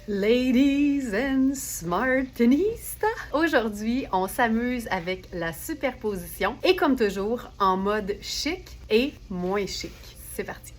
Ladies and Smartinistas! Aujourd'hui, on s'amuse avec la superposition et comme toujours, en mode chic et moins chic. C'est parti!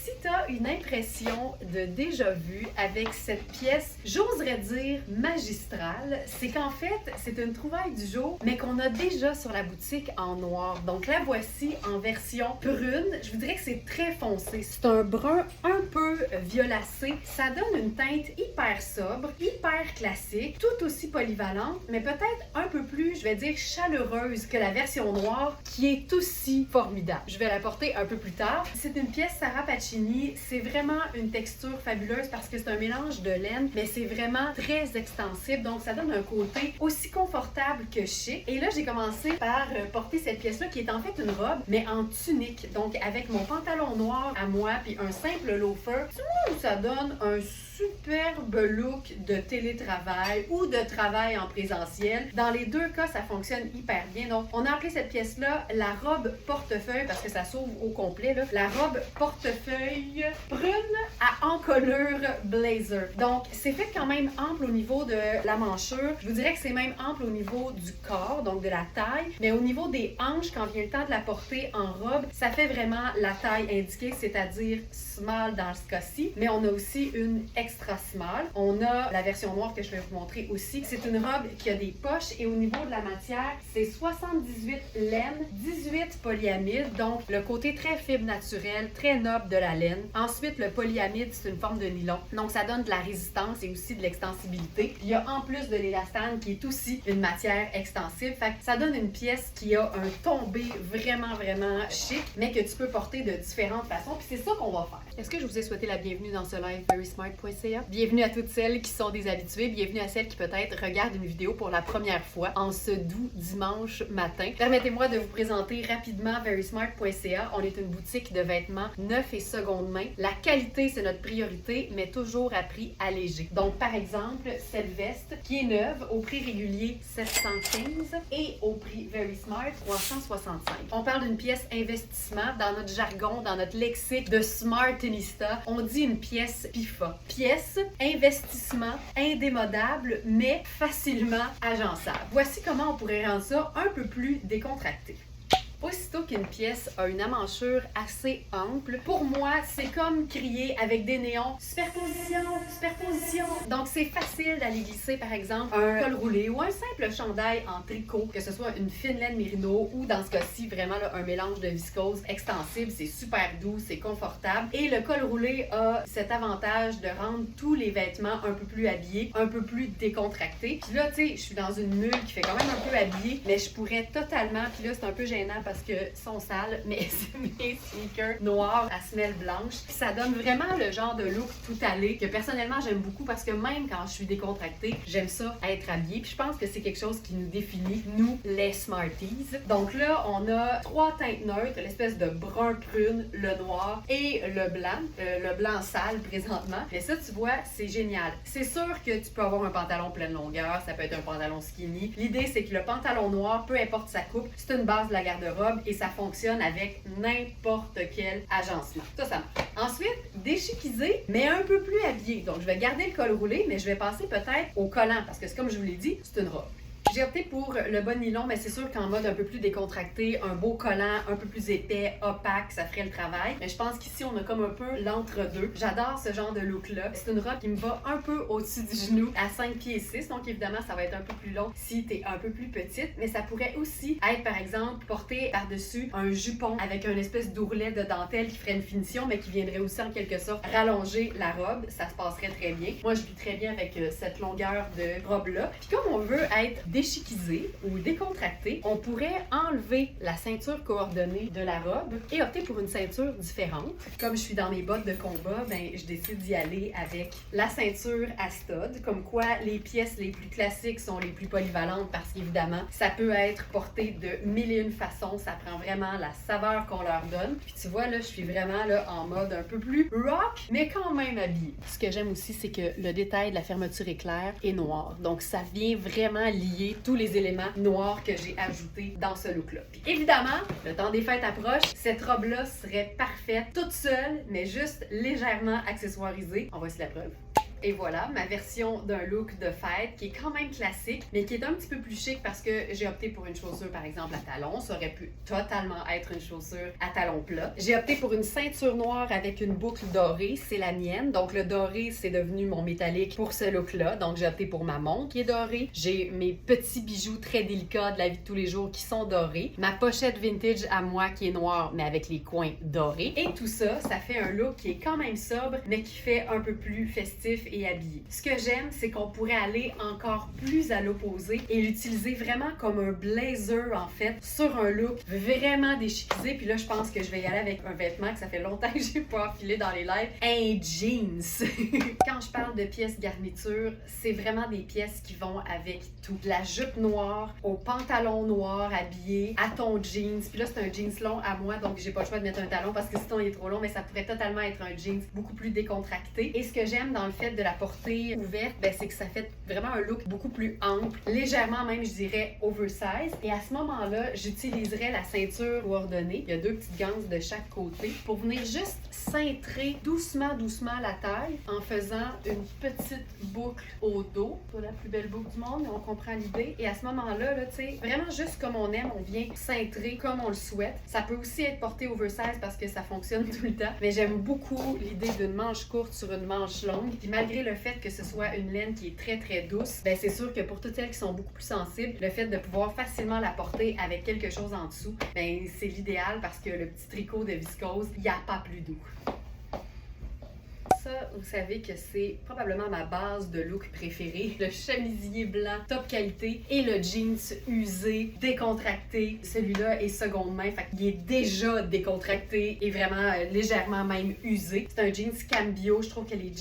Si t'as une impression de déjà-vu avec cette pièce, j'oserais dire magistrale, c'est qu'en fait, c'est une trouvaille du jour, mais qu'on a déjà sur la boutique en noir. Donc la voici en version brune. Je vous dirais que c'est très foncé. C'est un brun un peu violacé. Ça donne une teinte hyper sobre, hyper classique, tout aussi polyvalente, mais peut-être un peu plus, je vais dire, chaleureuse que la version noire, qui est aussi formidable. Je vais la porter un peu plus tard. C'est une pièce Sarah Pacini. C'est vraiment une texture fabuleuse parce que c'est un mélange de laine, mais c'est vraiment très extensible, donc ça donne un côté aussi confortable que chic. Et là, j'ai commencé par porter cette pièce-là qui est en fait une robe, mais en tunique. Donc avec mon pantalon noir à moi, puis un simple loafer, tu vois, ça donne un superbe look de télétravail ou de travail en présentiel. Dans les deux cas, ça fonctionne hyper bien. Donc, on a appelé cette pièce-là la robe portefeuille parce que ça s'ouvre au complet, là. La robe portefeuille brune à encolure blazer. Donc, c'est fait quand même ample au niveau de la manchure. Je vous dirais que c'est même ample au niveau du corps, donc de la taille. Mais au niveau des hanches, quand vient le temps de la porter en robe, ça fait vraiment la taille indiquée, c'est-à-dire small dans ce cas-ci. Mais on a aussi une extra small. On a la version noire que je vais vous montrer aussi. C'est une robe qui a des poches et au niveau de la matière, c'est 78 laine, 18 polyamide, donc le côté très fibre naturelle, très noble de la laine. Ensuite, le polyamide, c'est une forme de nylon, donc ça donne de la résistance et aussi de l'extensibilité. Il y a en plus de l'élastane qui est aussi une matière extensible, fait que ça donne une pièce qui a un tombé vraiment chic, mais que tu peux porter de différentes façons, puis c'est ça qu'on va faire. Est-ce que je vous ai souhaité la bienvenue dans ce live verysmart.ca? Bienvenue à toutes celles qui sont des habituées, bienvenue à celles qui peut-être regardent une vidéo pour la première fois en ce doux dimanche matin. Permettez-moi de vous présenter rapidement verysmart.ca. On est une boutique de vêtements neufs et seconde main. La qualité, c'est notre priorité, mais toujours à prix allégé. Donc, par exemple, cette veste qui est neuve au prix régulier 715 et au prix Verysmart 365. On parle d'une pièce investissement dans notre jargon, dans notre lexique de Smartinista. On dit une pièce PIFA. Pièce, investissement, indémodable, mais facilement agençable. Voici comment on pourrait rendre ça un peu plus décontracté. Aussitôt qu'une pièce a une amanchure assez ample, pour moi, c'est comme crier avec des néons « Superposition! Superposition! » Donc, c'est facile d'aller glisser, par exemple, un col roulé ou un simple chandail en tricot, que ce soit une fine laine mérino ou, dans ce cas-ci, vraiment là, un mélange de viscose extensible. C'est super doux, c'est confortable. Et le col roulé a cet avantage de rendre tous les vêtements un peu plus habillés, un peu plus décontractés. Puis là, tu sais, je suis dans une mule qui fait quand même un peu habillée, mais je pourrais totalement, puis là, c'est un peu gênant parce que sont sales, mais c'est mes sneakers noirs à semelle blanche. Puis ça donne vraiment le genre de look tout allé que personnellement j'aime beaucoup parce que même quand je suis décontractée, j'aime ça être habillée. Puis je pense que c'est quelque chose qui nous définit, nous les Smarties. Donc là, on a trois teintes neutres, l'espèce de brun prune, le noir et le blanc sale présentement. Mais ça, tu vois, c'est génial. C'est sûr que tu peux avoir un pantalon pleine longueur, ça peut être un pantalon skinny. L'idée, c'est que le pantalon noir, peu importe sa coupe, c'est une base de la garde-robe et ça fonctionne avec n'importe quel agencement. Ça marche. Ensuite, déchiquisé, mais un peu plus habillé. Donc, je vais garder le col roulé, mais je vais passer peut-être au collant parce que, comme je vous l'ai dit, c'est une robe. J'ai opté pour le bas nylon, mais c'est sûr qu'en mode un peu plus décontracté, un beau collant un peu plus épais, opaque, ça ferait le travail. Mais je pense qu'ici, on a comme un peu l'entre-deux. J'adore ce genre de look-là. C'est une robe qui me va un peu au-dessus du genou à 5 pieds 6. Donc évidemment, ça va être un peu plus long si t'es un peu plus petite. Mais ça pourrait aussi être, par exemple, porté par-dessus un jupon avec un espèce d'ourlet de dentelle qui ferait une finition, mais qui viendrait aussi en quelque sorte rallonger la robe. Ça se passerait très bien. Moi, je vis très bien avec cette longueur de robe-là. Puis comme on veut être déchiquisé ou décontracté, on pourrait enlever la ceinture coordonnée de la robe et opter pour une ceinture différente. Comme je suis dans mes bottes de combat, ben je décide d'y aller avec la ceinture à stud, comme quoi les pièces les plus classiques sont les plus polyvalentes parce qu'évidemment, ça peut être porté de mille et une façons, ça prend vraiment la saveur qu'on leur donne. Puis tu vois, là, je suis vraiment là en mode un peu plus rock, mais quand même habillée. Ce que j'aime aussi, c'est que le détail de la fermeture éclair est noir. Donc ça vient vraiment lier tous les éléments noirs que j'ai ajoutés dans ce look-là. Puis évidemment, le temps des fêtes approche, cette robe-là serait parfaite toute seule, mais juste légèrement accessoirisée. En voici la preuve. Et voilà, ma version d'un look de fête qui est quand même classique, mais qui est un petit peu plus chic parce que j'ai opté pour une chaussure, par exemple, à talons. Ça aurait pu totalement être une chaussure à talons plats. J'ai opté pour une ceinture noire avec une boucle dorée, c'est la mienne. Donc le doré, c'est devenu mon métallique pour ce look-là. Donc j'ai opté pour ma montre qui est dorée. J'ai mes petits bijoux très délicats de la vie de tous les jours qui sont dorés. Ma pochette vintage à moi qui est noire, mais avec les coins dorés. Et tout ça, ça fait un look qui est quand même sobre, mais qui fait un peu plus festif et habillé. Ce que j'aime, c'est qu'on pourrait aller encore plus à l'opposé et l'utiliser vraiment comme un blazer, en fait, sur un look vraiment déchiquisé. Puis là, je pense que je vais y aller avec un vêtement que ça fait longtemps que j'ai pas enfilé dans les lives, un jeans. Quand je parle de pièces garniture, c'est vraiment des pièces qui vont avec tout. De la jupe noire au pantalon noir habillé, à ton jeans. Puis là, c'est un jeans long à moi, donc j'ai pas le choix de mettre un talon parce que sinon il est trop long, mais ça pourrait totalement être un jeans beaucoup plus décontracté. Et ce que j'aime dans le fait de la porter ouverte, ben, c'est que ça fait vraiment un look beaucoup plus ample, légèrement même, je dirais, oversize. Et à ce moment-là, j'utiliserais la ceinture coordonnée. Il y a 2 petites ganses de chaque côté pour venir juste cintrer doucement la taille en faisant une petite boucle au dos. Pas la plus belle boucle du monde, mais on comprend l'idée. Et à ce moment-là, là, tu sais, vraiment juste comme on aime, on vient cintrer comme on le souhaite. Ça peut aussi être porté oversize parce que ça fonctionne tout le temps. Mais j'aime beaucoup l'idée d'une manche courte sur une manche longue. Puis malgré le fait que ce soit une laine qui est très douce, ben c'est sûr que pour toutes celles qui sont beaucoup plus sensibles, le fait de pouvoir facilement la porter avec quelque chose en dessous, ben c'est l'idéal parce que le petit tricot de viscose, il n'y a pas plus doux. Ça, vous savez que c'est probablement ma base de look préférée. Le chemisier blanc, top qualité, et le jeans usé, décontracté. Celui-là est seconde main, fait qu'il est déjà décontracté et vraiment légèrement même usé. C'est un jeans cambio. Je trouve que les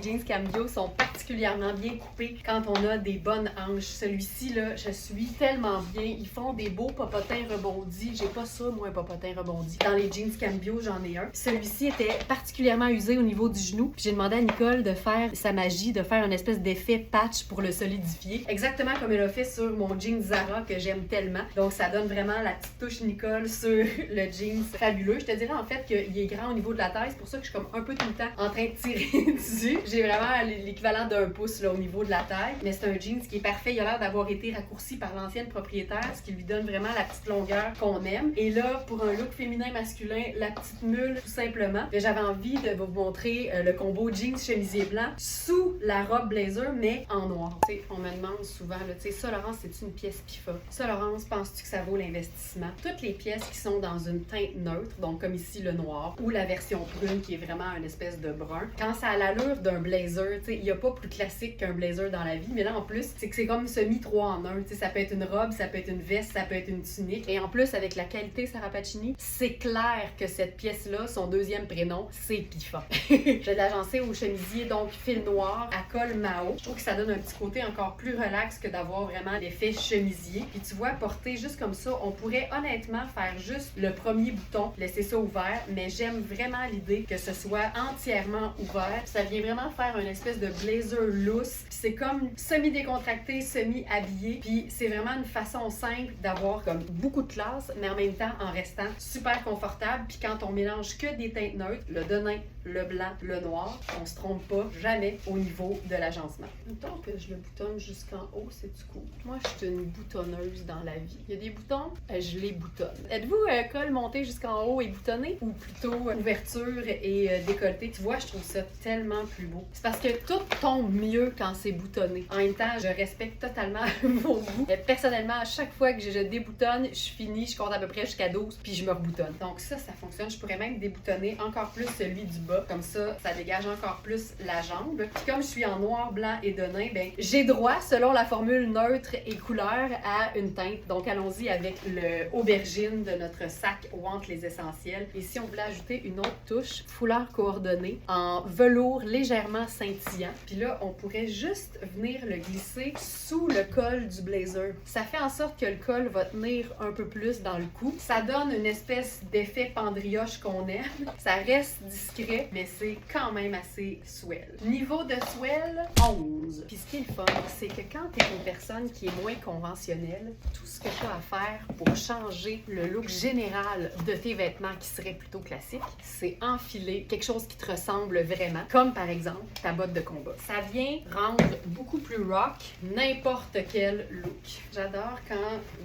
jeans cambio sont particulièrement bien coupés quand on a des bonnes hanches. Celui-ci, là, je suis tellement bien. Ils font des beaux popotins rebondis. J'ai pas ça, moi, un popotin rebondi. Dans les jeans cambio, j'en ai un. Celui-ci était particulièrement usé au niveau du genou. J'ai demandé à Nicole de faire sa magie, de faire une espèce d'effet patch pour le solidifier. Exactement comme elle a fait sur mon jean Zara que j'aime tellement. Donc ça donne vraiment la petite touche Nicole sur le jeans fabuleux. Je te dirais en fait qu'il est grand au niveau de la taille. C'est pour ça que je suis comme un peu tout le temps en train de tirer dessus. J'ai vraiment l'équivalent d'1 pouce là, au niveau de la taille. Mais c'est un jeans qui est parfait. Il a l'air d'avoir été raccourci par l'ancienne propriétaire, ce qui lui donne vraiment la petite longueur qu'on aime. Et là, pour un look féminin-masculin, la petite mule, tout simplement. J'avais envie de vous montrer le combo jeans chemisier blanc sous la robe blazer, mais en noir. Tu sais, on me demande souvent, tu sais, ça, Laurence, c'est une pièce PIFA. Ça, Laurence, penses-tu que ça vaut l'investissement? Toutes les pièces qui sont dans une teinte neutre, donc comme ici le noir, ou la version brune qui est vraiment une espèce de brun, quand ça a l'allure d'un blazer, tu sais, il n'y a pas plus classique qu'un blazer dans la vie, mais là, en plus, c'est que c'est comme semi 3 en 1. Tu sais, ça peut être une robe, ça peut être une veste, ça peut être une tunique. Et en plus, avec la qualité Sarah Pacini, c'est clair que cette pièce-là, son deuxième prénom, c'est PIFA. Je l'ai agencé au chemisier, donc fil noir, à col Mao. Je trouve que ça donne un petit côté encore plus relax que d'avoir vraiment l'effet chemisier. Puis tu vois, porter juste comme ça, on pourrait honnêtement faire juste le premier bouton, laisser ça ouvert, mais j'aime vraiment l'idée que ce soit entièrement ouvert. Ça vient vraiment faire une espèce de blazer loose. Puis c'est comme semi-décontracté, semi-habillé. Puis c'est vraiment une façon simple d'avoir comme beaucoup de classe, mais en même temps en restant super confortable. Puis quand on mélange que des teintes neutres, le denim, le blanc, le noir, on se trompe pas jamais au niveau de l'agencement. Mettons que je le boutonne jusqu'en haut, c'est du coup. Moi, je suis une boutonneuse dans la vie. Il y a des boutons, je les boutonne. Êtes-vous col monté jusqu'en haut et boutonné ou plutôt ouverture et décolleté? Tu vois, je trouve ça tellement plus beau. C'est parce que tout tombe mieux quand c'est boutonné. En même temps, je respecte totalement mon goût. Personnellement, à chaque fois que je déboutonne, je finis, je compte à peu près jusqu'à 12 puis je me reboutonne. Donc ça fonctionne. Je pourrais même déboutonner encore plus celui du bas. Comme ça dégage encore plus la jambe. Puis comme je suis en noir, blanc et denim, ben j'ai droit, selon la formule neutre et couleur, à une teinte. Donc allons-y avec le aubergine de notre sac Want les essentiels. Et si on voulait ajouter une autre touche, foulard coordonné en velours légèrement scintillant. Puis là, on pourrait juste venir le glisser sous le col du blazer. Ça fait en sorte que le col va tenir un peu plus dans le cou. Ça donne une espèce d'effet pendrioche qu'on aime. Ça reste discret, fait, mais c'est quand même assez swell. Niveau de swell, 11. Puis ce qui est le fun, c'est que quand tu es une personne qui est moins conventionnelle, tout ce que tu as à faire pour changer le look général de tes vêtements qui seraient plutôt classiques, c'est enfiler quelque chose qui te ressemble vraiment, comme par exemple ta botte de combat. Ça vient rendre beaucoup plus rock n'importe quel look. J'adore quand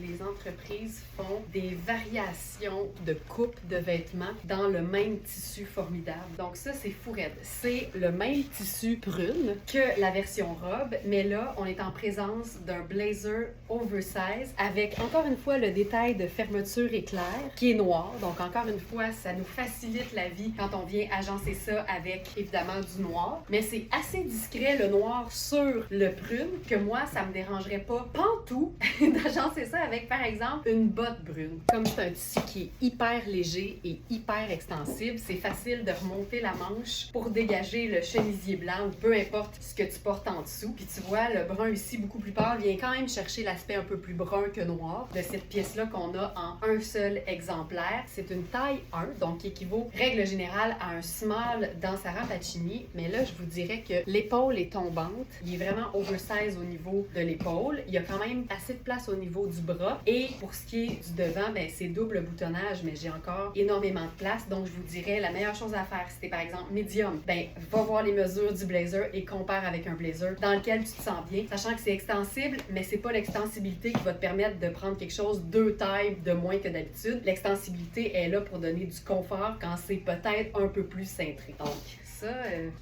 les entreprises font des variations de coupe de vêtements dans le même tissu formidable. Donc ça, c'est fou raide. C'est le même tissu prune que la version robe, mais là, on est en présence d'un blazer oversize avec, encore une fois, le détail de fermeture éclair qui est noir. Donc, encore une fois, ça nous facilite la vie quand on vient agencer ça avec, évidemment, du noir. Mais c'est assez discret, le noir sur le prune, que moi, ça me dérangerait pas pantoute d'agencer ça avec, par exemple, une botte brune. Comme c'est un tissu qui est hyper léger et hyper extensible, c'est facile de remonter la manche pour dégager le chemisier blanc ou peu importe ce que tu portes en dessous. Puis tu vois, le brun ici, beaucoup plus pâle, vient quand même chercher l'aspect un peu plus brun que noir de cette pièce-là qu'on a en un seul exemplaire. C'est une taille 1, donc qui équivaut, règle générale, à un small dans Sarah Pacini. Mais là, je vous dirais que l'épaule est tombante. Il est vraiment oversize au niveau de l'épaule. Il y a quand même assez de place au niveau du bras. Et pour ce qui est du devant, ben, c'est double boutonnage, mais j'ai encore énormément de place. Donc, je vous dirais, la meilleure chose à faire, si t'es par exemple médium, ben, va voir les mesures du blazer et compare avec un blazer dans lequel tu te sens bien, sachant que c'est extensible, mais c'est pas l'extensibilité qui va te permettre de prendre quelque chose 2 tailles de moins que d'habitude. L'extensibilité est là pour donner du confort quand c'est peut-être un peu plus cintré. Donc, ça,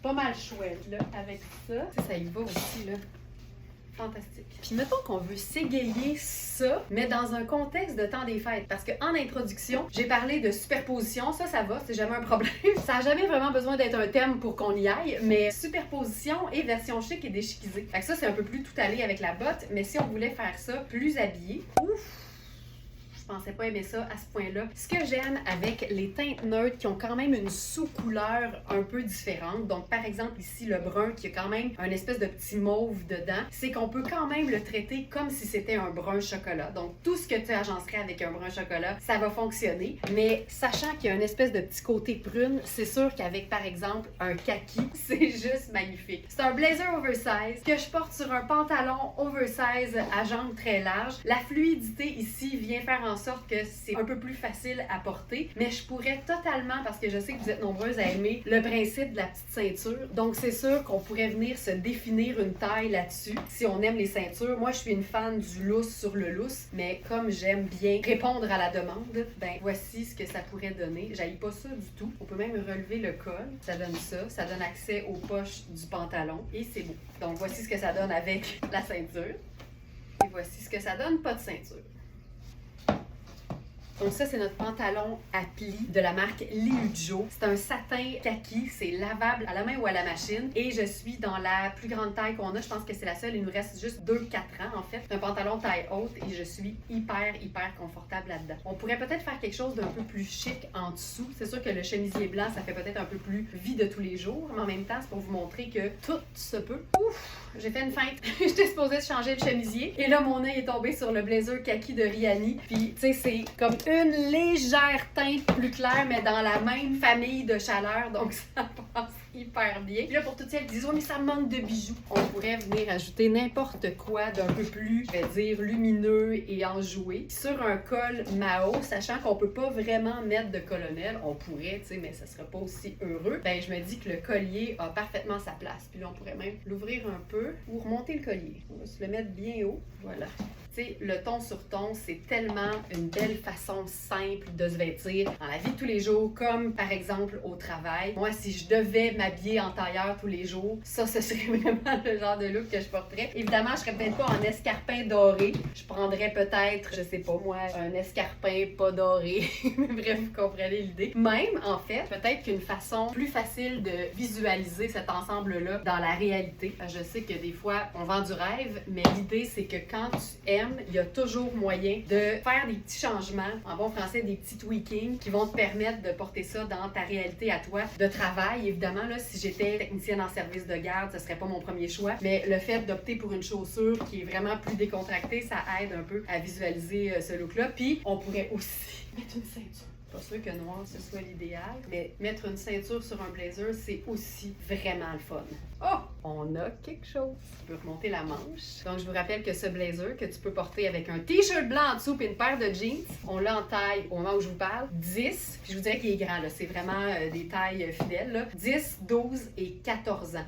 pas mal chouette, là, avec ça. Ça y va aussi, là. Fantastique. Puis mettons qu'on veut s'égayer ça, mais dans un contexte de temps des fêtes. Parce qu'en introduction, j'ai parlé de superposition. Ça va, c'est jamais un problème. Ça n'a jamais vraiment besoin d'être un thème pour qu'on y aille, mais superposition et version chic et déchiquisée. Fait que ça, c'est un peu plus tout allé avec la botte, mais si on voulait faire ça plus habillé, ouf! Je pensais pas aimer ça à ce point-là. Ce que j'aime avec les teintes neutres qui ont quand même une sous-couleur un peu différente, donc par exemple ici le brun qui a quand même un espèce de petit mauve dedans, c'est qu'on peut quand même le traiter comme si c'était un brun chocolat. Donc tout ce que tu agencerais avec un brun chocolat, ça va fonctionner, mais sachant qu'il y a une espèce de petit côté prune, c'est sûr qu'avec par exemple un kaki, c'est juste magnifique. C'est un blazer oversize que je porte sur un pantalon oversize à jambes très larges. La fluidité ici vient faire en sorte que c'est un peu plus facile à porter, mais je pourrais totalement, parce que je sais que vous êtes nombreuses à aimer le principe de la petite ceinture, donc c'est sûr qu'on pourrait venir se définir une taille là-dessus si on aime les ceintures. Moi, je suis une fan du lousse sur le lousse, mais comme j'aime bien répondre à la demande, ben voici ce que ça pourrait donner. J'haïs pas ça du tout. On peut même relever le col. Ça donne ça donne accès aux poches du pantalon et c'est beau. Donc voici ce que ça donne avec la ceinture. Et voici ce que ça donne pas de ceinture. Donc ça, c'est notre pantalon à plis de la marque Liujo. C'est un satin kaki, c'est lavable à la main ou à la machine. Et je suis dans la plus grande taille qu'on a. Je pense que c'est la seule. Il nous reste juste 2-4 ans, en fait. C'est un pantalon taille haute et je suis hyper confortable là-dedans. On pourrait peut-être faire quelque chose d'un peu plus chic en dessous. C'est sûr que le chemisier blanc, ça fait peut-être un peu plus vie de tous les jours. Mais en même temps, c'est pour vous montrer que tout se peut. Ouf! J'ai fait une feinte. J'étais supposée de changer le chemisier. Et là, mon œil est tombé sur le blazer kaki de Rihanna. Puis, tu sais, c'est comme une légère teinte plus claire, mais dans la même famille de chaleur. Donc, ça passe hyper bien. Puis là, pour toutes celles qui disent « Oh, mais ça manque de bijoux », on pourrait venir ajouter n'importe quoi d'un peu plus, je vais dire, lumineux et enjoué sur un col Mao, sachant qu'on peut pas vraiment mettre de colonel. On pourrait, tu sais, mais ça serait pas aussi heureux. Ben, je me dis que le collier a parfaitement sa place. Puis là, on pourrait même l'ouvrir un peu ou remonter le collier. On va se le mettre bien haut. Voilà. Tu sais, le ton sur ton, c'est tellement une belle façon simple de se vêtir dans la vie de tous les jours, comme par exemple au travail. Moi, si je devais m'habiller en tailleur tous les jours, ça, ce serait vraiment le genre de look que je porterais. Évidemment, je serais peut-être pas en escarpin doré. Je prendrais peut-être, je sais pas moi, un escarpin pas doré. Mais bref, vous comprenez l'idée. Même, en fait, peut-être qu'une façon plus facile de visualiser cet ensemble-là dans la réalité. Je sais que des fois, on vend du rêve, mais l'idée, c'est que quand tu aimes, il y a toujours moyen de faire des petits changements, en bon français, des petits tweakings qui vont te permettre de porter ça dans ta réalité à toi de travail. Évidemment, là, si j'étais technicienne en service de garde, ce serait pas mon premier choix, mais le fait d'opter pour une chaussure qui est vraiment plus décontractée, ça aide un peu à visualiser ce look-là. Puis, on pourrait aussi mettre une ceinture. Pas sûr que noir ce soit l'idéal, mais mettre une ceinture sur un blazer, c'est aussi vraiment le fun. Oh! On a quelque chose. Tu peux remonter la manche. Donc, je vous rappelle que ce blazer que tu peux porter avec un t-shirt blanc en dessous et une paire de jeans, on l'a en taille, au moment où je vous parle, 10. Puis je vous dirais qu'il est grand, là. C'est vraiment des tailles fidèles, là. 10, 12 et 14 ans.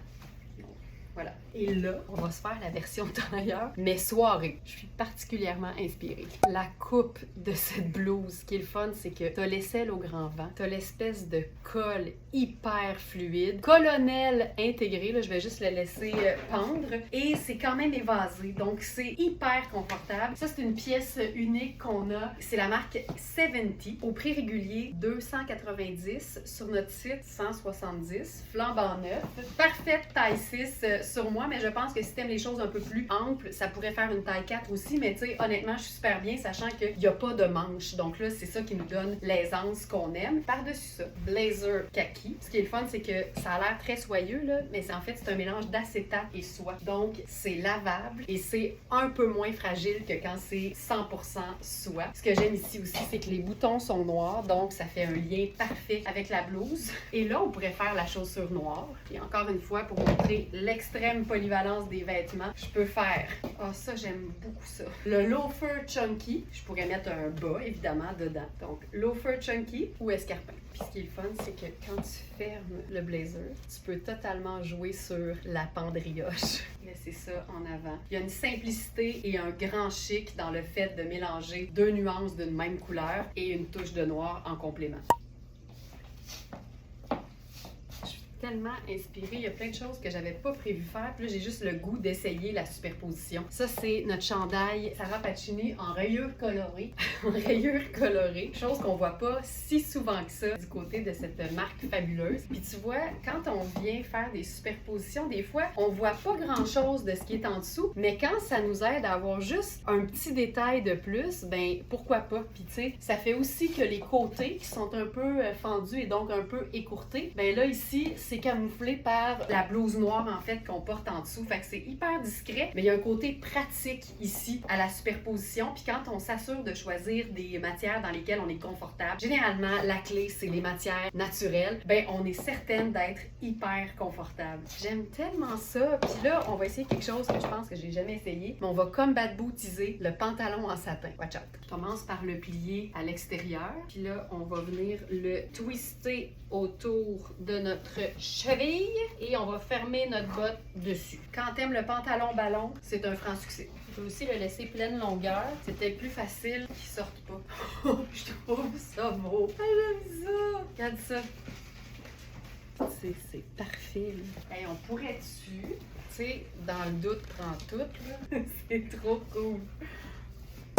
Voilà. Et là, on va se faire la version tailleur, mais soirée. Je suis particulièrement inspirée. La coupe de cette blouse, ce qui est le fun, c'est que t'as l'aisselle au grand vent, t'as l'espèce de col hyper fluide, colonel intégré, là, je vais juste le laisser pendre, et c'est quand même évasé, donc c'est hyper confortable. Ça, c'est une pièce unique qu'on a. C'est la marque 70, au prix régulier 290, sur notre site 170, flambant neuf. Parfaite taille 6 sur moi, mais je pense que si t'aimes les choses un peu plus amples, ça pourrait faire une taille 4 aussi, mais tu sais, honnêtement, je suis super bien, sachant qu'il n'y a pas de manche. Donc là, c'est ça qui nous donne l'aisance qu'on aime. Par-dessus ça, blazer kaki. Ce qui est le fun, c'est que ça a l'air très soyeux, là, mais en fait, c'est un mélange d'acétate et soie. Donc, c'est lavable et c'est un peu moins fragile que quand c'est 100% soie. Ce que j'aime ici aussi, c'est que les boutons sont noirs, donc ça fait un lien parfait avec la blouse. Et là, on pourrait faire la chaussure noire. Et encore une fois, pour montrer l'extrême polyvalence des vêtements, je peux faire, ça j'aime beaucoup ça, le loafer chunky. Je pourrais mettre un bas évidemment dedans, donc loafer chunky ou escarpin. Puis ce qui est le fun, c'est que quand tu fermes le blazer, tu peux totalement jouer sur la pendrioche. Laissez ça en avant. Il y a une simplicité et un grand chic dans le fait de mélanger deux nuances d'une même couleur et une touche de noir en complément. Tellement inspirée. Il y a plein de choses que j'avais pas prévu faire. Puis là, j'ai juste le goût d'essayer la superposition. Ça, c'est notre chandail Sarah Pacini en rayures colorées. En rayures colorées. Chose qu'on voit pas si souvent que ça du côté de cette marque fabuleuse. Puis tu vois, quand on vient faire des superpositions, des fois, on voit pas grand-chose de ce qui est en dessous. Mais quand ça nous aide à avoir juste un petit détail de plus, ben pourquoi pas? Puis tu sais, ça fait aussi que les côtés qui sont un peu fendus et donc un peu écourtés, ben là, ici, c'est camouflé par la blouse noire en fait qu'on porte en dessous. Fait que c'est hyper discret, mais il y a un côté pratique ici à la superposition. Puis quand on s'assure de choisir des matières dans lesquelles on est confortable, généralement la clé c'est les matières naturelles, ben on est certaine d'être hyper confortable. J'aime tellement ça. Puis là, on va essayer quelque chose que je pense que j'ai jamais essayé, mais on va combat bootiser le pantalon en satin. Watch out. Je commence par le plier à l'extérieur, puis là on va venir le twister autour de notre cheville et on va fermer notre botte dessus. Quand t'aimes le pantalon ballon, c'est un franc succès. Tu peux aussi le laisser pleine longueur. C'est peut-être plus facile qu'il sorte pas. Je trouve ça beau. Ah, j'aime ça. Regarde ça. C'est parfait. Hey, on pourrait-tu, tu sais, dans le doute, prends tout, là. C'est trop cool.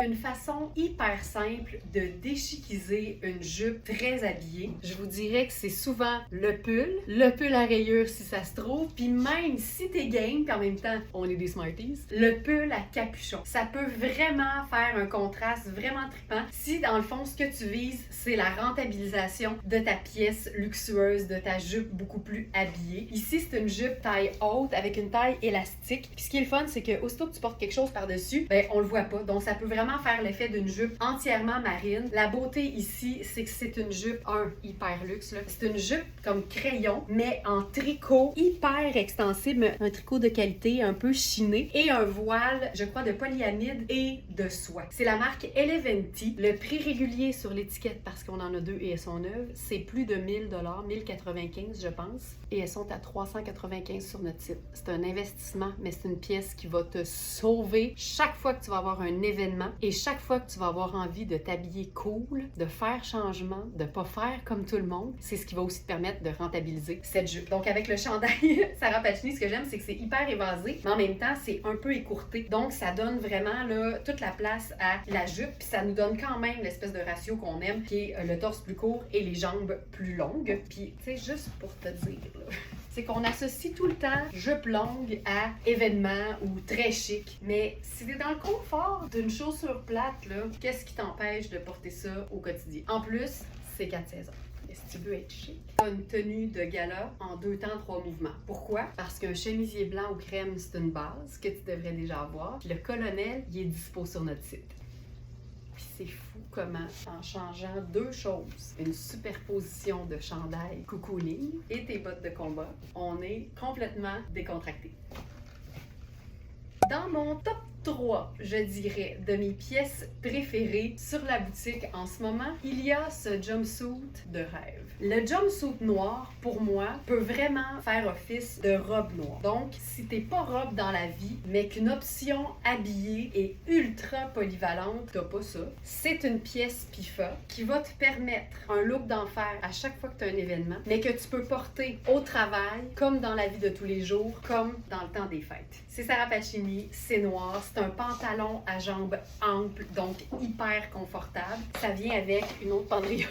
Une façon hyper simple de déchiquiser une jupe très habillée. Je vous dirais que c'est souvent le pull à rayures si ça se trouve, puis même si t'es game, puis en même temps, on est des smarties, le pull à capuchon. Ça peut vraiment faire un contraste vraiment trippant si dans le fond, ce que tu vises, c'est la rentabilisation de ta pièce luxueuse, de ta jupe beaucoup plus habillée. Ici, c'est une jupe taille haute avec une taille élastique. Puis ce qui est le fun, c'est que aussitôt que tu portes quelque chose par-dessus, ben on le voit pas. Donc ça peut vraiment faire l'effet d'une jupe entièrement marine. La beauté ici, c'est que c'est une jupe, hyper luxe, là. C'est une jupe comme crayon, mais en tricot hyper extensible, un tricot de qualité un peu chiné et un voile, je crois, de polyamide et de soie. C'est la marque Eleventy. Le prix régulier sur l'étiquette, parce qu'on en a deux et elles sont neuves, c'est plus de 1000 $, 1095 je pense, et elles sont à 395 sur notre site. C'est un investissement, mais c'est une pièce qui va te sauver chaque fois que tu vas avoir un événement. Et chaque fois que tu vas avoir envie de t'habiller cool, de faire changement, de pas faire comme tout le monde, c'est ce qui va aussi te permettre de rentabiliser cette jupe. Donc avec le chandail Sarah Pacini, ce que j'aime, c'est que c'est hyper évasé, mais en même temps, c'est un peu écourté. Donc ça donne vraiment là, toute la place à la jupe, puis ça nous donne quand même l'espèce de ratio qu'on aime, qui est le torse plus court et les jambes plus longues. Puis tu sais, juste pour te dire, là, c'est qu'on associe tout le temps jupe longue à événement ou très chic. Mais si t'es dans le confort d'une chaussure plate, là, qu'est-ce qui t'empêche de porter ça au quotidien? En plus, c'est 4 saisons. Et si tu veux être chic, t'as une tenue de gala en 2 temps, 3 mouvements. Pourquoi? Parce qu'un chemisier blanc ou crème, c'est une base que tu devrais déjà avoir. Puis le colonel, il est dispo sur notre site. Puis c'est fou comment, en changeant deux choses, une superposition de chandail cocooning et tes bottes de combat, on est complètement décontracté. Dans mon top 3, je dirais, de mes pièces préférées sur la boutique en ce moment, il y a ce jumpsuit de rêve. Le jumpsuit noir, pour moi, peut vraiment faire office de robe noire. Donc, si t'es pas robe dans la vie, mais qu'une option habillée et ultra polyvalente, t'as pas ça, c'est une pièce PIFA qui va te permettre un look d'enfer à chaque fois que t'as un événement, mais que tu peux porter au travail, comme dans la vie de tous les jours, comme dans le temps des fêtes. C'est Sarah Pacini, c'est noir, c'est un pantalon à jambes amples, donc hyper confortable. Ça vient avec une autre pendrillage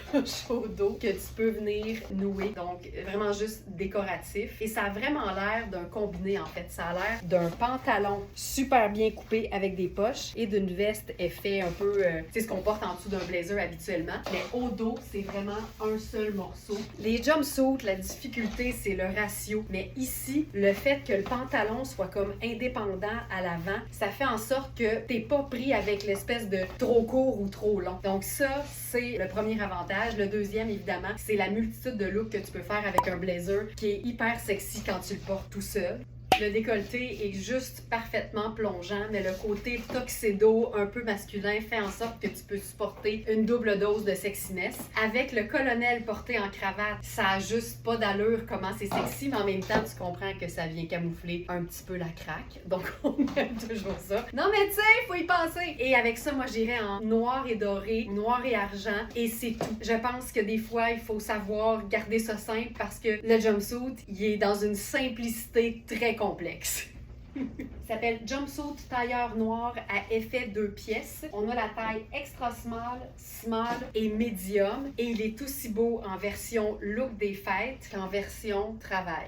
au dos que tu peux venir nouer, donc vraiment juste décoratif. Et ça a vraiment l'air d'un combiné en fait. Ça a l'air d'un pantalon super bien coupé avec des poches et d'une veste effet un peu, tu sais ce qu'on porte en dessous d'un blazer habituellement. Mais au dos, c'est vraiment un seul morceau. Les jumpsuits, la difficulté, c'est le ratio. Mais ici, le fait que le pantalon soit comme indépendant à l'avant, ça fait en sorte que t'es pas pris avec l'espèce de trop court ou trop long. Donc ça, c'est le premier avantage. Le deuxième, évidemment, c'est la multitude de looks que tu peux faire avec un blazer qui est hyper sexy quand tu le portes tout seul. Le décolleté est juste parfaitement plongeant, mais le côté tuxedo un peu masculin fait en sorte que tu peux supporter une double dose de sexiness. Avec le colonel porté en cravate, ça a juste pas d'allure comment c'est sexy, mais en même temps, tu comprends que ça vient camoufler un petit peu la craque. Donc, on aime toujours ça. Non, mais tu sais, faut y penser! Et avec ça, moi, j'irais en noir et doré, noir et argent, et c'est tout. Je pense que des fois, il faut savoir garder ça simple parce que le jumpsuit, il est dans une simplicité très complexe. Il s'appelle Jumpsuit tailleur noir à effet 2 pièces. On a la taille extra small, small et medium. Et il est aussi beau en version look des fêtes qu'en version travail.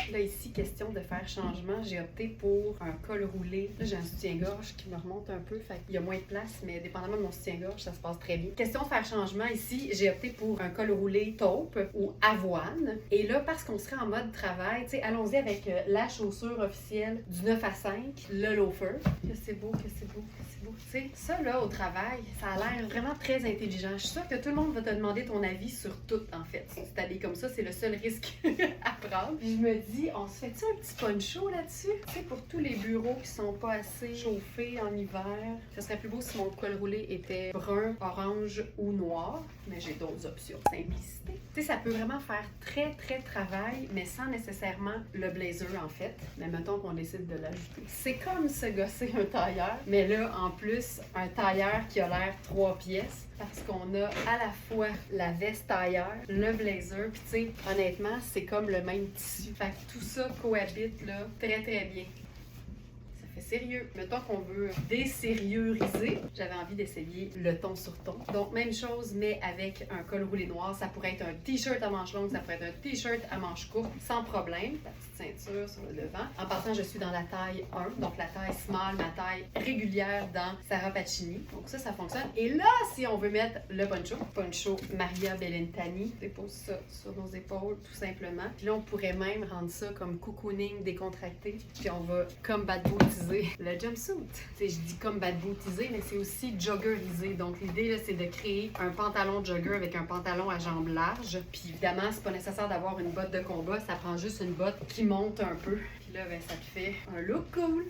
Là, ici, question de faire changement, j'ai opté pour un col roulé. Là, j'ai un soutien-gorge qui me remonte un peu, fait qu'il y a moins de place, mais dépendamment de mon soutien-gorge, ça se passe très bien. Question de faire changement, ici, j'ai opté pour un col roulé taupe ou avoine. Et là, parce qu'on serait en mode travail, tu sais, allons-y avec la chaussure officielle du 9 à 5, le loafer. Que c'est beau, que c'est beau, que c'est beau. Tu sais, ça, là, au travail, ça a l'air vraiment très intelligent. Je suis sûre que tout le monde va te demander ton avis sur tout, en fait. Si tu t'habilles comme ça, c'est le seul risque à prendre. Puis je me dis, on se fait-tu un petit poncho là-dessus? Tu sais, pour tous les bureaux qui sont pas assez chauffés en hiver, ce serait plus beau si mon col roulé était brun, orange ou noir, mais j'ai d'autres options. Simplicité. Tu sais, ça peut vraiment faire très, très travail, mais sans nécessairement le blazer, en fait. Mais mettons qu'on décide de l'ajouter. C'est comme se gosser un tailleur, mais là, en plus, un tailleur qui a l'air 3 pièces. Parce qu'on a à la fois la veste tailleur, le blazer, puis tu sais, honnêtement, c'est comme le même tissu. Fait que tout ça cohabite là très très bien. Ça fait sérieux. Mettons qu'on veut désérieuxiser. J'avais envie d'essayer le ton sur ton. Donc même chose, mais avec un col roulé noir. Ça pourrait être un t-shirt à manches longues, ça pourrait être un t-shirt à manches courtes, sans problème. La petite ceinture sur le devant. En passant, je suis dans la taille 1, donc la taille small, ma taille régulière dans Sarah Pacini. Donc ça fonctionne. Et là, si on veut mettre le poncho Maria Bellintani, on dépose ça sur nos épaules, tout simplement. Puis là, on pourrait même rendre ça comme cocooning décontracté. Puis on va combat bootiser le jumpsuit. T'sais, je dis combat bootiser, mais c'est aussi joggerisé. Donc l'idée, là, c'est de créer un pantalon jogger avec un pantalon à jambes larges. Puis évidemment, c'est pas nécessaire d'avoir une botte de combat, ça prend juste une botte qui monte un peu. Puis là, ben, ça te fait un look cool.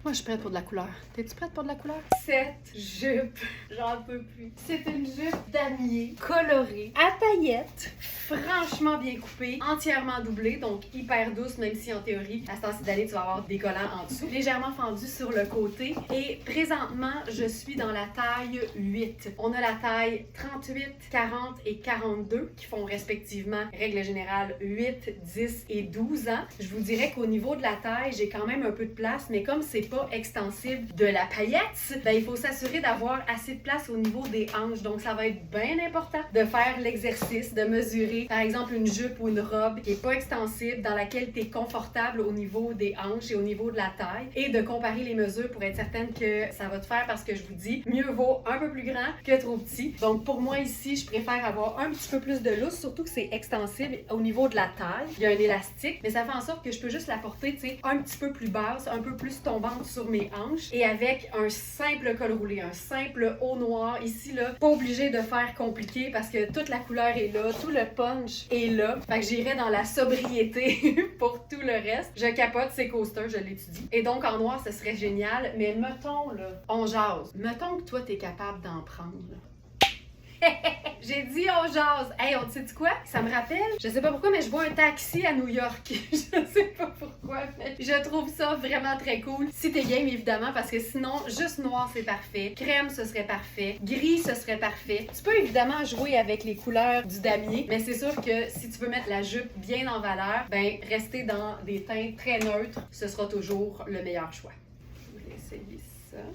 Moi, je suis prête pour de la couleur. T'es-tu prête pour de la couleur? Cette jupe, j'en peux plus. C'est une jupe damier, colorée, à paillettes, franchement bien coupée, entièrement doublée, donc hyper douce, même si en théorie, à ce temps-ci d'aller, tu vas avoir des collants en dessous. Légèrement fendue sur le côté. Et présentement, je suis dans la taille 8. On a la taille 38, 40 et 42 qui font respectivement, règle générale, 8, 10 et 12 ans. Je vous dirais qu'au niveau de la taille, j'ai quand même un peu de place, mais comme c'est pas extensible de la paillette, ben, il faut s'assurer d'avoir assez de place au niveau des hanches. Donc, ça va être bien important de faire l'exercice, de mesurer, par exemple, une jupe ou une robe qui est pas extensible, dans laquelle tu es confortable au niveau des hanches et au niveau de la taille, et de comparer les mesures pour être certaine que ça va te faire, parce que je vous dis, mieux vaut un peu plus grand que trop petit. Donc, pour moi ici, je préfère avoir un petit peu plus de lousse, surtout que c'est extensible au niveau de la taille. Il y a un élastique, mais ça fait en sorte que je peux juste la porter, tu sais, un petit peu plus basse, un peu plus tombante rentre sur mes hanches et avec un simple col roulé, un simple haut noir. Ici, là, pas obligé de faire compliqué parce que toute la couleur est là, tout le punch est là. Fait que j'irai dans la sobriété pour tout le reste. Je capote ces coasters, je l'étudie. Et donc, en noir, ce serait génial. Mais mettons, là, on jase. Mettons que toi, t'es capable d'en prendre, là. J'ai dit on jase. Hey, on sait quoi? Ça me rappelle, je sais pas pourquoi, mais je vois un taxi à New York. Je sais pas pourquoi, mais je trouve ça vraiment très cool. Si t'es game, évidemment, parce que sinon, juste noir, c'est parfait. Crème, ce serait parfait. Gris, ce serait parfait. Tu peux évidemment jouer avec les couleurs du damier, mais c'est sûr que si tu veux mettre la jupe bien en valeur, ben, rester dans des teintes très neutres, ce sera toujours le meilleur choix. Je vais essayer ça.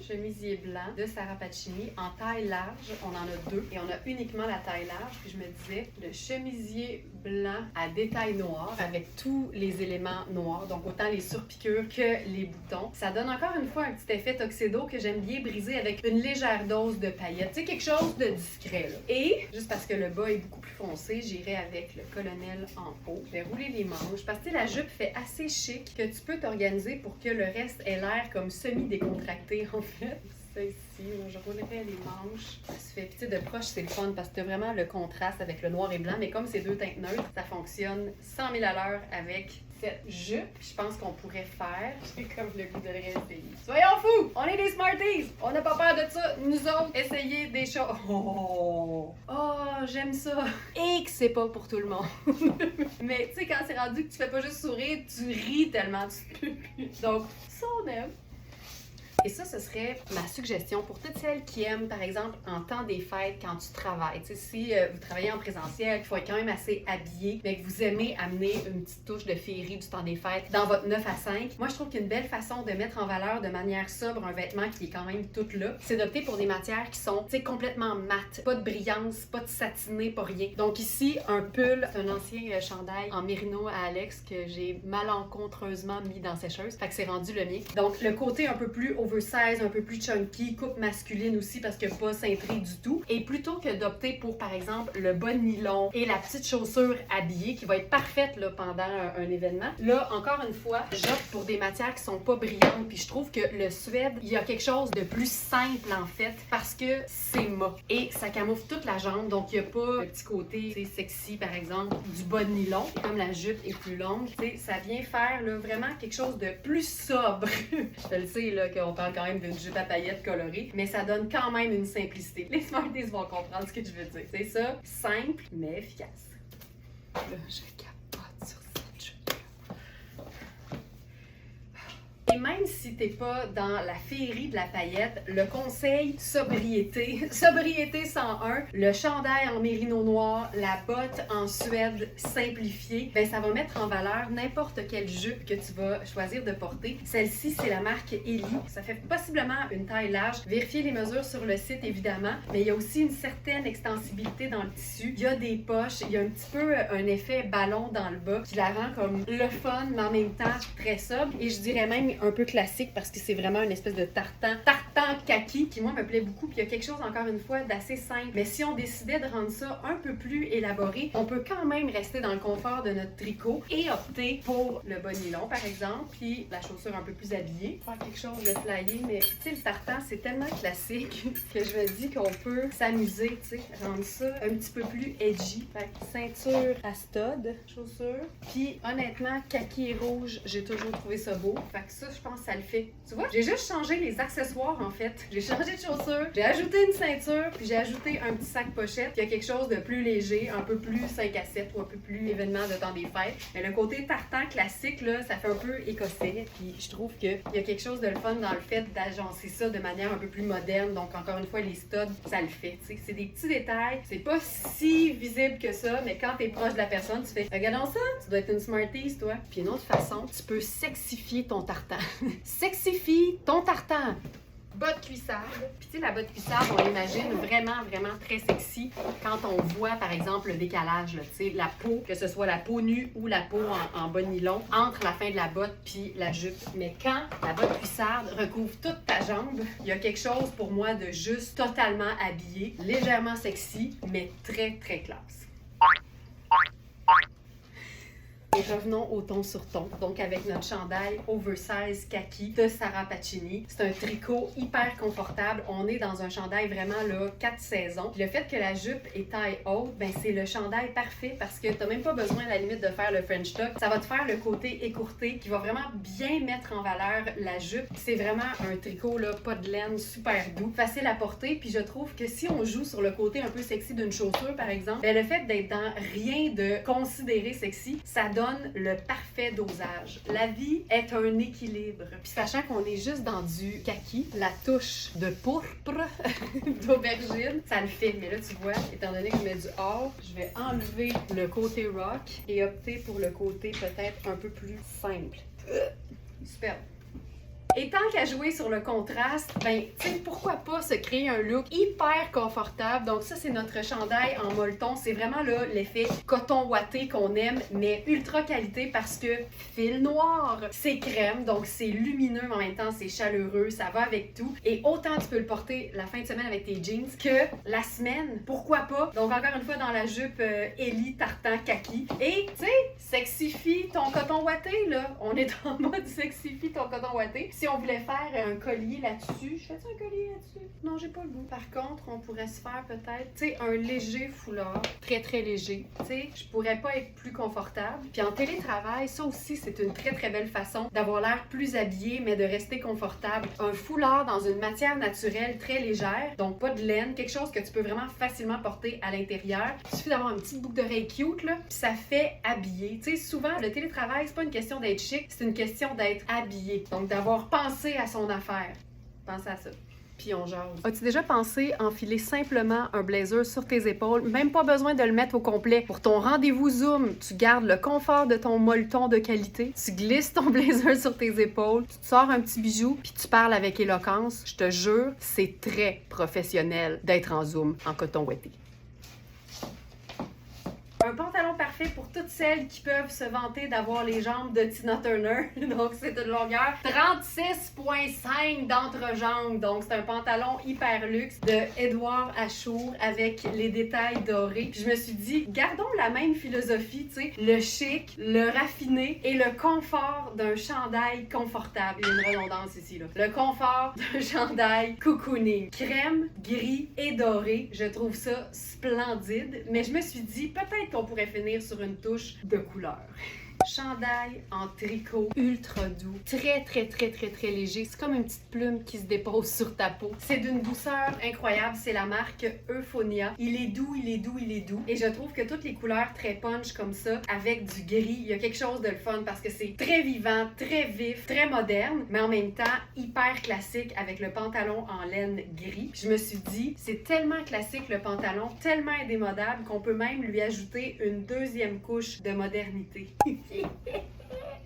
Chemisier blanc de Sarah Pacini en taille large. On en a deux et on a uniquement la taille large. Puis je me disais, le chemisier blanc à détail noir avec tous les éléments noirs, donc autant les surpiqûres que les boutons. Ça donne encore une fois un petit effet tuxedo que j'aime bien briser avec une légère dose de paillettes. Tu sais, quelque chose de discret, là. Et, juste parce que le bas est beaucoup plus foncé, j'irai avec le colonel en haut. Je vais rouler les manches parce que la jupe fait assez chic que tu peux t'organiser pour que le reste ait l'air comme semi-décontracté en fait. Ça ici, moi, je roulerais les manches. Ça se fait, puis tu sais, de proche, c'est le fun parce que tu as vraiment le contraste avec le noir et blanc, mais comme c'est deux teintes neutres, ça fonctionne 100 000 à l'heure avec cette jupe. Je pense qu'on pourrait faire, j'ai comme le goût de le réessayer. Soyons fous! On est des Smarties! On n'a pas peur de ça, nous autres, essayer des choses. Oh, j'aime ça! Et que c'est pas pour tout le monde. Mais tu sais, quand c'est rendu que tu fais pas juste sourire, tu ris tellement tu te peux. Donc, ça on aime. Et ça, ce serait ma suggestion pour toutes celles qui aiment, par exemple, en temps des fêtes, quand tu travailles. Tu sais, si vous travaillez en présentiel, qu'il faut être quand même assez habillé, mais que vous aimez amener une petite touche de féerie du temps des fêtes dans votre 9 à 5, moi, je trouve qu'une belle façon de mettre en valeur de manière sobre un vêtement qui est quand même tout là, c'est d'opter pour des matières qui sont, tu sais, complètement mates. Pas de brillance, pas de satiné, pas rien. Donc ici, un pull, c'est un ancien chandail en mérino à Alex que j'ai malencontreusement mis dans sécheuse. Fait que c'est rendu le mien. Donc, le côté un peu plus oversize, un peu plus chunky, coupe masculine aussi parce que pas cintré du tout. Et plutôt que d'opter pour, par exemple, le bas de nylon et la petite chaussure habillée qui va être parfaite là, pendant un événement, là, encore une fois, j'opte pour des matières qui sont pas brillantes. Puis je trouve que le suède, il y a quelque chose de plus simple en fait parce que c'est mat. Et ça camoufle toute la jambe, donc il n'y a pas le petit côté sexy, par exemple, du bas de nylon. Et comme la jupe est plus longue, ça vient faire là, vraiment quelque chose de plus sobre. Je le sais là, qu'on parle quand même d'une jupe à paillettes colorée, mais ça donne quand même une simplicité. Les Smarties vont comprendre ce que je veux dire. C'est ça, simple, mais efficace. Là, je capote sur cette jupe. Et même si t'es pas dans la féerie de la paillette, le conseil sobriété, sobriété 101, le chandail en mérino noir, la botte en suède simplifiée, ben ça va mettre en valeur n'importe quelle jupe que tu vas choisir de porter. Celle-ci, c'est la marque Ellie. Ça fait possiblement une taille large. Vérifiez les mesures sur le site, évidemment, mais il y a aussi une certaine extensibilité dans le tissu. Il y a des poches, il y a un petit peu un effet ballon dans le bas qui la rend comme le fun, mais en même temps très sobre. Et je dirais même un peu classique parce que c'est vraiment une espèce de tartan kaki qui moi me plaît beaucoup, puis il y a quelque chose encore une fois d'assez simple, mais si on décidait de rendre ça un peu plus élaboré, on peut quand même rester dans le confort de notre tricot et opter pour le bas nylon par exemple, puis la chaussure un peu plus habillée, faire quelque chose de flyé, mais tu sais le tartan c'est tellement classique que je me dis qu'on peut s'amuser, tu sais, rendre ça un petit peu plus edgy. Fait que ceinture à stud, chaussure, puis honnêtement kaki et rouge, j'ai toujours trouvé ça beau, fait que ça je pense que ça le fait. Tu vois, j'ai juste changé les accessoires en fait. J'ai changé de chaussures, j'ai ajouté une ceinture, puis j'ai ajouté un petit sac pochette, puis il y a quelque chose de plus léger, un peu plus 5 à 7 ou un peu plus événement de temps des fêtes. Mais le côté tartan classique, là, ça fait un peu écossais, puis je trouve qu'il y a quelque chose de le fun dans le fait d'agencer ça de manière un peu plus moderne. Donc encore une fois, les studs, ça le fait. Tu sais, c'est des petits détails, c'est pas si visible que ça, mais quand t'es proche de la personne, tu fais regardons ça, tu dois être une Smarties, toi. Puis une autre façon, tu peux sexifier ton tartan. Sexifie ton tartan. Botte cuissarde. Puis tu sais, la botte cuissarde, on l'imagine vraiment, vraiment très sexy quand on voit, par exemple, le décalage, tu sais, la peau, que ce soit la peau nue ou la peau en bas nylon, entre la fin de la botte puis la jupe. Mais quand la botte cuissarde recouvre toute ta jambe, il y a quelque chose pour moi de juste totalement habillé, légèrement sexy, mais très, très classe. Et revenons au ton sur ton. Donc, avec notre chandail oversize kaki de Sarah Pacini. C'est un tricot hyper confortable. On est dans un chandail vraiment là, 4 saisons. Puis le fait que la jupe est taille haute, ben c'est le chandail parfait parce que t'as même pas besoin à la limite de faire le French tuck. Ça va te faire le côté écourté qui va vraiment bien mettre en valeur la jupe. C'est vraiment un tricot là, pas de laine, super doux, facile à porter. Puis je trouve que si on joue sur le côté un peu sexy d'une chaussure, par exemple, ben le fait d'être dans rien de considéré sexy, ça donne le parfait dosage. La vie est un équilibre. Puis sachant qu'on est juste dans du kaki, la touche de pourpre d'aubergine, ça le fait. Mais là, tu vois, étant donné que je mets du or, je vais enlever le côté rock et opter pour le côté peut-être un peu plus simple. Super. Et tant qu'à jouer sur le contraste, ben, tu sais, pourquoi pas se créer un look hyper confortable. Donc ça, c'est notre chandail en molleton. C'est vraiment là l'effet coton ouaté qu'on aime, mais ultra qualité parce que fil noir, c'est crème, donc c'est lumineux, mais en même temps, c'est chaleureux, ça va avec tout. Et autant tu peux le porter la fin de semaine avec tes jeans que la semaine, pourquoi pas. Donc encore une fois, dans la jupe Ellie tartan kaki. Et, tu sais, sexifie ton coton ouaté, là. On est en mode sexifie ton coton ouaté. Si on voulait faire un collier là-dessus, je fais-tu un collier là-dessus? Non, j'ai pas le goût. Par contre, on pourrait se faire peut-être, tu sais, un léger foulard, très très léger. Tu sais, je pourrais pas être plus confortable. Puis en télétravail, ça aussi, c'est une très très belle façon d'avoir l'air plus habillé, mais de rester confortable. Un foulard dans une matière naturelle très légère, donc pas de laine, quelque chose que tu peux vraiment facilement porter à l'intérieur. Il suffit d'avoir une petite boucle d'oreille cute, là, puis ça fait habiller. Tu sais, souvent, le télétravail, c'est pas une question d'être chic, c'est une question d'être habillé. Donc d'avoir pensé à son affaire. Pensez à ça. Puis on jase. As-tu déjà pensé enfiler simplement un blazer sur tes épaules? Même pas besoin de le mettre au complet. Pour ton rendez-vous Zoom, tu gardes le confort de ton molleton de qualité, tu glisses ton blazer sur tes épaules, tu te sors un petit bijou, puis tu parles avec éloquence. Je te jure, c'est très professionnel d'être en Zoom en coton ouaté. Un pantalon parfait pour toutes celles qui peuvent se vanter d'avoir les jambes de Tina Turner. Donc, c'est une longueur 36,5 d'entrejambe. Donc, c'est un pantalon hyper luxe de Édouard Achour avec les détails dorés. Puis je me suis dit, gardons la même philosophie, tu sais, le chic, le raffiné et le confort d'un chandail confortable. Il y a une redondance ici, là. Le confort d'un chandail cocooning. Crème, gris et doré. Je trouve ça splendide. Mais je me suis dit, peut-être qu'on pourrait finir sur une touche de couleur. Chandail en tricot ultra doux, très très très très très léger. C'est comme une petite plume qui se dépose sur ta peau. C'est d'une douceur incroyable. C'est la marque Euphonia. Il est doux, il est doux, il est doux. Et je trouve que toutes les couleurs très punch comme ça, avec du gris, il y a quelque chose de le fun parce que c'est très vivant, très vif, très moderne, mais en même temps hyper classique avec le pantalon en laine gris. Je me suis dit, c'est tellement classique le pantalon, tellement indémodable qu'on peut même lui ajouter une deuxième couche de modernité.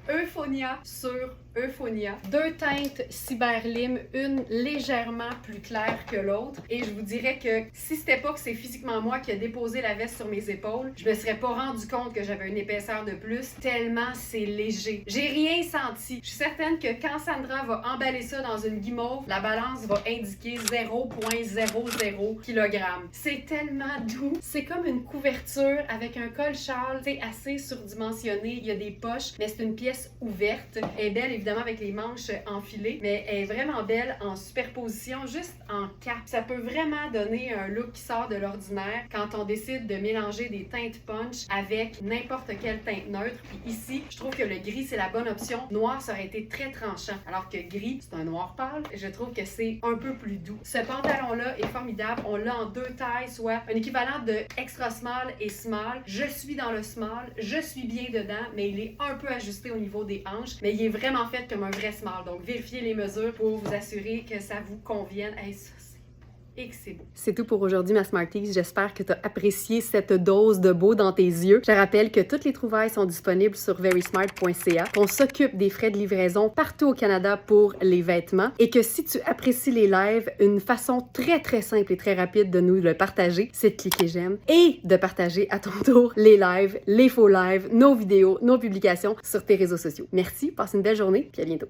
Euphonia sur Euphonia. Deux teintes cyberlim, une légèrement plus claire que l'autre. Et je vous dirais que si c'était pas que c'est physiquement moi qui a déposé la veste sur mes épaules, je me serais pas rendu compte que j'avais une épaisseur de plus, tellement c'est léger. J'ai rien senti. Je suis certaine que quand Sandra va emballer ça dans une guimauve, la balance va indiquer 0,00 kg. C'est tellement doux. C'est comme une couverture avec un col-châle, tu sais, assez surdimensionné. Il y a des poches, mais c'est une pièce ouverte. Elle est belle, évidemment, avec les manches enfilées, mais elle est vraiment belle en superposition, juste en cap. Ça peut vraiment donner un look qui sort de l'ordinaire quand on décide de mélanger des teintes punch avec n'importe quelle teinte neutre. Puis ici, je trouve que le gris, c'est la bonne option. Noir, ça aurait été très tranchant, alors que gris, c'est un noir pâle. Je trouve que c'est un peu plus doux. Ce pantalon-là est formidable. On l'a en deux tailles, soit un équivalent de extra small et small. Je suis dans le small, je suis bien dedans, mais il est un peu ajusté au niveau des hanches, mais il est vraiment fait comme un vrai small. Donc, vérifiez les mesures pour vous assurer que ça vous convienne. Hey, ça, et que c'est beau. C'est tout pour aujourd'hui, ma Smarties. J'espère que tu as apprécié cette dose de beau dans tes yeux. Je te rappelle que toutes les trouvailles sont disponibles sur verysmart.ca, qu'on s'occupe des frais de livraison partout au Canada pour les vêtements et que si tu apprécies les lives, une façon très très simple et très rapide de nous le partager, c'est de cliquer j'aime et de partager à ton tour les lives, les faux lives, nos vidéos, nos publications sur tes réseaux sociaux. Merci, passe une belle journée, puis à bientôt.